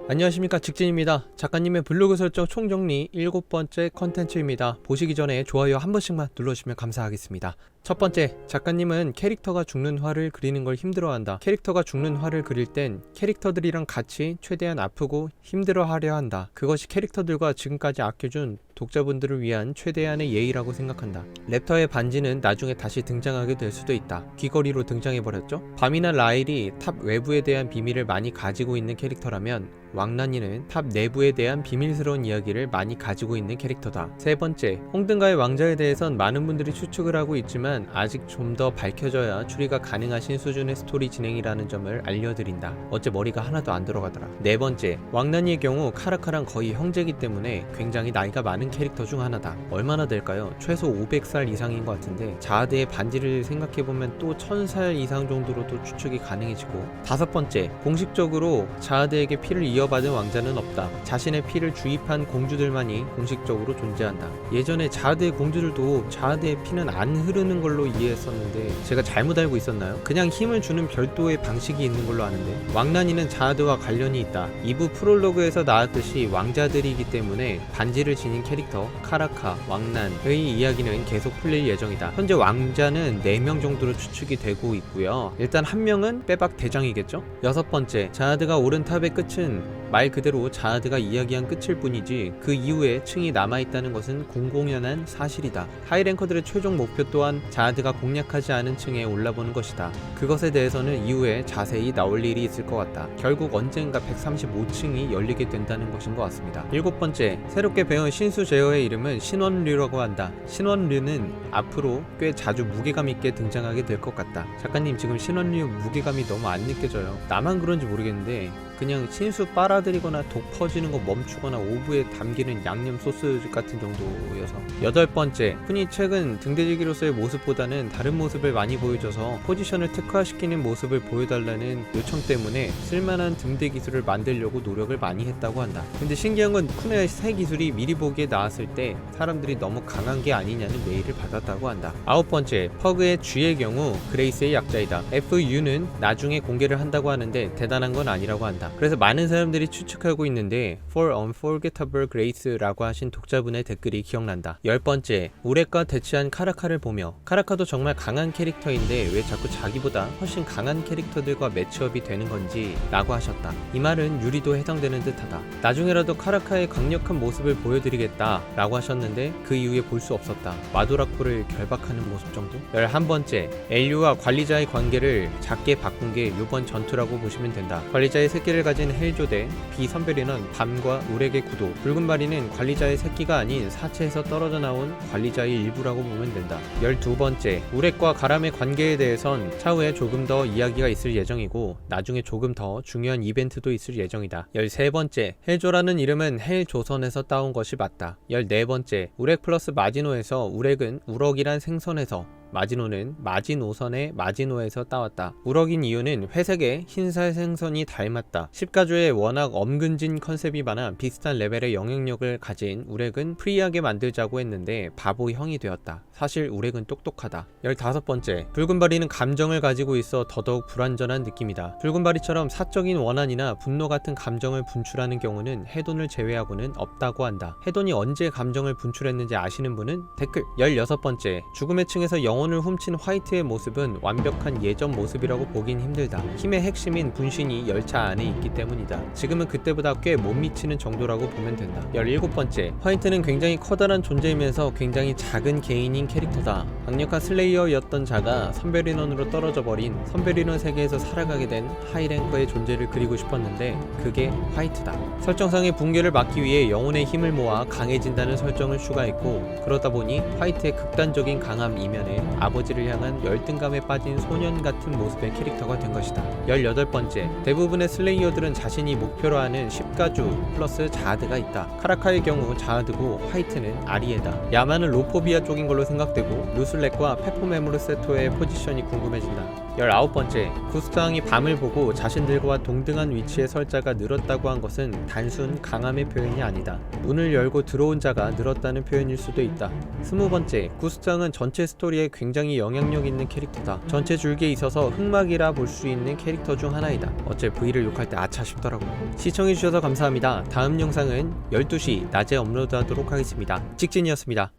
안녕하십니까, 직진입니다. 작가님의 블로그 설정 총정리 7번째 컨텐츠입니다. 보시기 전에 좋아요 한 번씩만 눌러주시면 감사하겠습니다. 첫 번째, 작가님은 캐릭터가 죽는 화를 그리는 걸 힘들어한다. 캐릭터가 죽는 화를 그릴 땐 캐릭터들이랑 같이 최대한 아프고 힘들어하려 한다. 그것이 캐릭터들과 지금까지 아껴준 독자분들을 위한 최대한의 예의라고 생각한다. 랩터의 반지는 나중에 다시 등장하게 될 수도 있다. 귀걸이로 등장해버렸죠? 밤이나 라일이 탑 외부에 대한 비밀을 많이 가지고 있는 캐릭터라면 왕란이는 탑 내부에 대한 비밀스러운 이야기를 많이 가지고 있는 캐릭터다. 세 번째, 홍등가의 왕자에 대해선 많은 분들이 추측을 하고 있지만 아직 좀 더 밝혀져야 추리가 가능하신 수준의 스토리 진행이라는 점을 알려드린다. 어째 머리가 하나도 안 들어가더라. 네 번째, 왕란이의 경우 카라카랑 거의 형제이기 때문에 굉장히 나이가 많은 캐릭터 중 하나다. 얼마나 될까요? 최소 500살 이상인 것 같은데 자아드의 반지를 생각해보면 또 1000살 이상 정도로도 추측이 가능해지고. 다섯 번째, 공식적으로 자아드에게 피를 이어받은 왕자는 없다. 자신의 피를 주입한 공주들만이 공식적으로 존재한다. 예전에 자아드의 공주들도 자아드의 피는 안 흐르는 걸로 이해했었는데 제가 잘못 알고 있었나요? 그냥 힘을 주는 별도의 방식이 있는 걸로 아는데, 왕란이는 자아드와 관련이 있다. 2부 프롤로그에서 나왔듯이 왕자들이기 때문에 반지를 지닌 캐릭터 카라카, 왕란의 이야기는 계속 풀릴 예정이다. 현재 왕자는 4명 정도로 추측이 되고 있고요. 일단 한 명은 빼박 대장이겠죠? 여섯 번째, 자아드가 오른 탑의 끝은 말 그대로 자아드가 이야기한 끝일 뿐이지 그 이후에 층이 남아있다는 것은 공공연한 사실이다. 하이랭커들의 최종 목표 또한 자아드가 공략하지 않은 층에 올라보는 것이다. 그것에 대해서는 이후에 자세히 나올 일이 있을 것 같다. 결국 언젠가 135층이 열리게 된다는 것인 것 같습니다. 일곱 번째, 새롭게 배운 신수 제어의 이름은 신원류라고 한다. 신원류는 앞으로 꽤 자주 무게감 있게 등장하게 될 것 같다. 작가님, 지금 신원류 무게감이 너무 안 느껴져요. 나만 그런지 모르겠는데 그냥 신수 빨아들이거나 독 퍼지는 거 멈추거나 오브에 담기는 양념 소스 같은 정도여서. 여덟 번째, 흔히 최근 등대지기로서의 모습보다는 다른 모습을 많이 보여줘서 포지션을 특화시키는 모습을 보여달라는 요청 때문에 쓸만한 등대 기술을 만들려고 노력을 많이 했다고 한다. 근데 신기한 건 쿠네의 새 기술이 미리 보기에 나왔을 때 사람들이 너무 강한 게 아니냐는 메일을 받았다고 한다. 아홉 번째, 퍼그의 G의 경우 그레이스의 약자이다. FU는 나중에 공개를 한다고 하는데 대단한 건 아니라고 한다. 그래서 많은 사람들이 추측하고 있는데 For Unforgettable Grace라고 하신 독자분의 댓글이 기억난다. 열 번째, 우렉과 대치한 카라카를 보며 카라카도 정말 강한 캐릭터인데 왜 자꾸 자기보다 훨씬 강한 캐릭터들과 매치업이 되는 건지 라고 하셨다. 이 말은 유리도 해당되는 듯하다. 나중에라도 카라카의 강력한 모습을 보여드리겠다 라고 하셨는데 그 이후에 볼 수 없었다. 마도라코를 결박하는 모습 정도? 11번째, 엘류와 관리자의 관계를 작게 바꾼 게 이번 전투라고 보시면 된다. 관리자의 새끼를 가진 헬조 대 비선별인원 밤과 우렉의 구도. 붉은 바리는 관리자의 새끼가 아닌 사체에서 떨어져 나온 관리자의 일부라고 보면 된다. 12번째, 우렉과 가람의 관계에 대해선 차후에 조금 더 이야기가 있을 예정이고 나중에 조금 더 중요한 이벤트도 있을 예정이다. 13번째, 헬조라는 이름은 헬조선에서 따온 것이 맞다. 14번째, 우렉 플러스 마지노에서 우렉은 우럭이란 생선에서, 마지노는 마지노선의 마지노에서 따왔다. 우럭인 이유는 회색의 흰살 생선이 닮았다. 10가조에 워낙 엄근진 컨셉이 많아 비슷한 레벨의 영향력을 가진 우렉은 프리하게 만들자고 했는데 바보형이 되었다. 사실 우렉은 똑똑하다. 15번째, 붉은바리는 감정을 가지고 있어 더더욱 불완전한 느낌이다. 붉은바리처럼 사적인 원한이나 분노 같은 감정을 분출하는 경우는 해돈을 제외하고는 없다고 한다. 해돈이 언제 감정을 분출했는지 아시는 분은 댓글. 16번째, 죽음의 층에서 영혼을 훔친 화이트의 모습은 완벽한 예전 모습이라고 보긴 힘들다. 힘의 핵심인 분신이 열차 안에 있기 때문이다. 지금은 그때보다 꽤 못 미치는 정도라고 보면 된다. 17번째, 화이트는 굉장히 커다란 존재이면서 굉장히 작은 개인인 캐릭터다. 강력한 슬레이어였던 자가 선별인원으로 떨어져 버린 선별인원 세계에서 살아가게 된 하이랭커의 존재를 그리고 싶었는데 그게 화이트다. 설정상의 붕괴를 막기 위해 영혼의 힘을 모아 강해진다는 설정을 추가했고, 그러다 보니 화이트의 극단적인 강함 이면에 아버지를 향한 열등감에 빠진 소년 같은 모습의 캐릭터가 된 것이다. 18번째, 대부분의 슬레이어들은 자신이 목표로 하는 10가주 플러스 자아드가 있다. 카라카의 경우 자아드고 화이트는 아리에다. 야마는 로포비아 쪽인 걸로 생각되고 루슬렉과 페포메모르세토의 포지션이 궁금해진다. 19번째, 구스타왕이 밤을 보고 자신들과 동등한 위치의 설자가 늘었다고 한 것은 단순 강함의 표현이 아니다. 문을 열고 들어온 자가 늘었다는 표현일 수도 있다. 20번째, 구스타왕은 전체 스토리에 굉장히 영향력 있는 캐릭터다. 전체 줄기에 있어서 흑막이라 볼 수 있는 캐릭터 중 하나이다. 어째 V를 욕할 때 아차 싶더라고. 시청해주셔서 감사합니다. 다음 영상은 12시 낮에 업로드하도록 하겠습니다. 직진이었습니다.